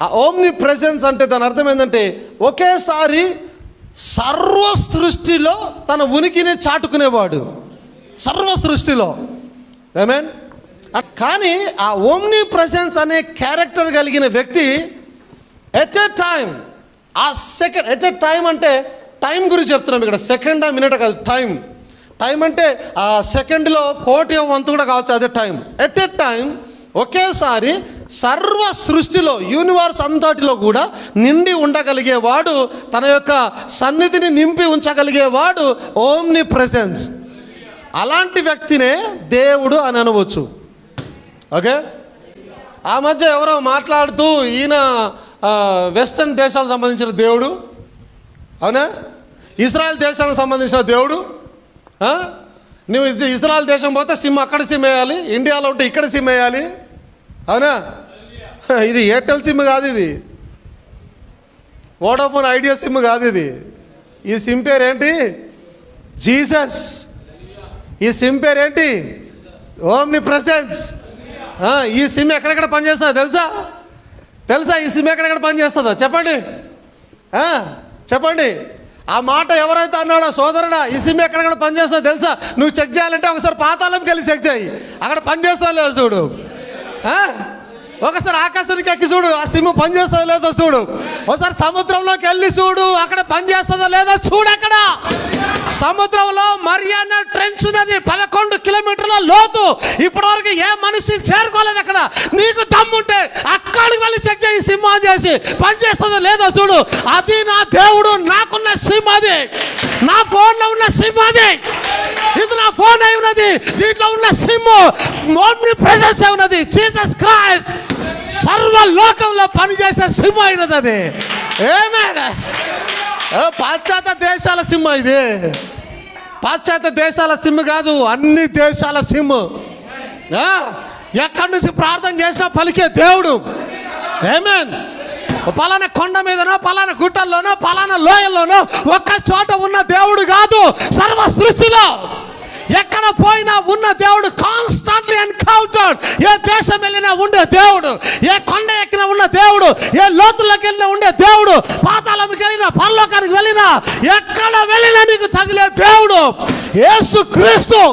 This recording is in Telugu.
ఆ ఓమ్ని ప్రెజెన్స్ అంటే దాని అర్థం ఏంటంటే ఒకేసారి సర్వ సృష్టిలో తన ఉనికిని చాటుకునేవాడు, సర్వ సృష్టిలో. ఆమేన్. కానీ ఆ ఓమ్ని ప్రెజెన్స్ అనే క్యారెక్టర్ కలిగిన వ్యక్తి ఎట్ ఎ టైం, ఆ సెకండ్, ఎట్ ఎ టైం అంటే టైం గురించి చెప్తున్నాం ఇక్కడ. సెకండ్ మినిట్ కాదు, టైం. టైం అంటే ఆ సెకండ్లో కోటి వంతు కూడా కావచ్చు, అదే టైం. ఎట్ ఎ టైం ఒకేసారి సర్వ సృష్టిలో, యూనివర్స్ అంతటిలో కూడా నిండి ఉండగలిగేవాడు, తన యొక్క సన్నిధిని నింపి ఉంచగలిగేవాడు ఓమ్ని ప్రెజెన్స్. అలాంటి వ్యక్తినే దేవుడు అని అనవచ్చు. ఓకే. ఆ మధ్య ఎవరో మాట్లాడుతూ ఈయన వెస్టర్న్ దేశాలకు సంబంధించిన దేవుడు, అవునా, ఇజ్రాయెల్ దేశానికి సంబంధించిన దేవుడు. నువ్వు ఇజ్రాయెల్ దేశం పోతే సిమ్ అక్కడ సిమ్ వేయాలి, ఇండియాలో ఉంటే ఇక్కడ సిమ్ వేయాలి, అవునా. ఇది ఎయిర్టెల్ సిమ్ కాదు, ఇది వోడాఫోన్ ఐడియా సిమ్ కాదు, ఇది. ఈ సిమ్ పేరు ఏంటి? జీసస్. ఈ సిమ్ పేరు ఏంటి? Omni presence. ఈ సిమ్ ఎక్కడెక్కడ పనిచేస్తుందో తెలుసా? ఈ సిమ్ ఎక్కడెక్కడ పనిచేస్తుందో చెప్పండి, చెప్పండి. ఆ మాట ఎవరైతే అన్నాడో, సోదరుడా ఈ సిమ్ ఎక్కడెక్కడ పనిచేస్తుందో తెలుసా? నువ్వు చెక్ చేయాలంటే ఒకసారి పాతాళంకి వెళ్ళి చెక్ చేయి, అక్కడ పనిచేస్తా లేదు చూడు. ఒకసారి ఆకాశానికి ఎక్కి చూడు, ఆ సిమ్ పనిచేస్తుందో లేదో చూడు. ఒకసారి సముద్రంలోకి వెళ్ళి చూడు, అక్కడ పనిచేస్తుందో లేదో చూడు. అక్కడ సముద్రంలో మరియానా ట్రెంచ్ ఉన్నది, 11 కిలోమీటర్ల లోతు. ఇప్పటివరకు ఏ మనిషి చేరుకోలేదు అక్కడ. నీకు దమ్ముంటే అక్కడికి వెళ్ళి చెక్ చేయి, సిమ్ ఆన్ చేసి పనిచేస్తుందో లేదో చూడు. అది నా దేవుడు, నాకున్న సిమ్ అది, నా ఫోన్లో ఉన్న సిమ్ అది. ఇది నా ఫోన్ అయి ఉన్నది, దీంట్లో ఉన్న సిమ్ ఓమ్ని ప్రెజెన్స్ అయి ఉన్నది. జీసస్ క్రైస్ట్ సర్వలోకంలో పనిచేసే సిమ్ అయినది అది. ఆమేన్. పాశ్చాత్య దేశాల సిమ్ ఇది, పాశ్చాత్య దేశాల సిమ్ కాదు, అన్ని దేశాల సిమ్. ఎక్కడి నుంచి ప్రార్థన చేసినా పలికే దేవుడు. ఆమేన్. పలానా కొండ మీదనో, పలానా గుట్టల్లోనో, పలానా లోయల్లోనో ఒక్క చోట ఉన్న దేవుడు కాదు, సర్వ సృష్టిలో ఎక్కడ పోయినా ఉన్న దేవుడు. Constantly encountered. ఏ దేశం వెళ్ళినా ఉండే దేవుడు, ఏ కొండ ఎక్కినా ఉన్న దేవుడు, ఏ లోతుల్లోకి వెళ్ళినా ఉండే దేవుడు, పాతాళంకి వెళ్ళినా, పరలోకానికి వెళ్ళినా, ఎక్కడ వెళ్ళినా నీకు తగిలే దేవుడు యేసు క్రీస్తు.